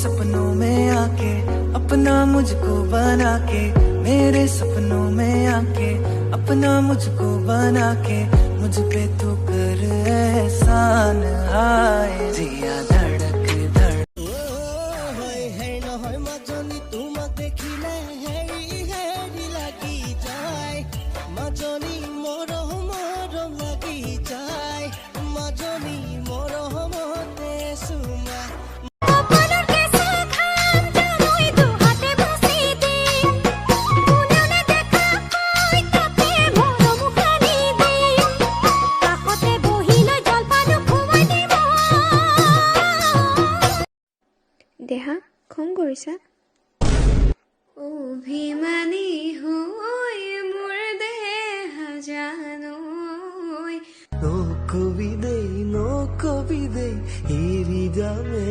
सपनों में आके अपना मुझको बना के, मेरे सपनों में आके अपना मुझको बना के, मुझ पे तू कर एहसान आए जिया धड़क धड़ মাজনী তোমাক দেখিলে হেৰি হেৰি লাগি যায়, মাজনী মৰম মৰম লাগি যায়, মাজনী মৰমতে চুমা দেহা খং কৰিছা? অভিমানী হৈ মোৰ দেহা জানৈ নকবি দেই এৰি যামে।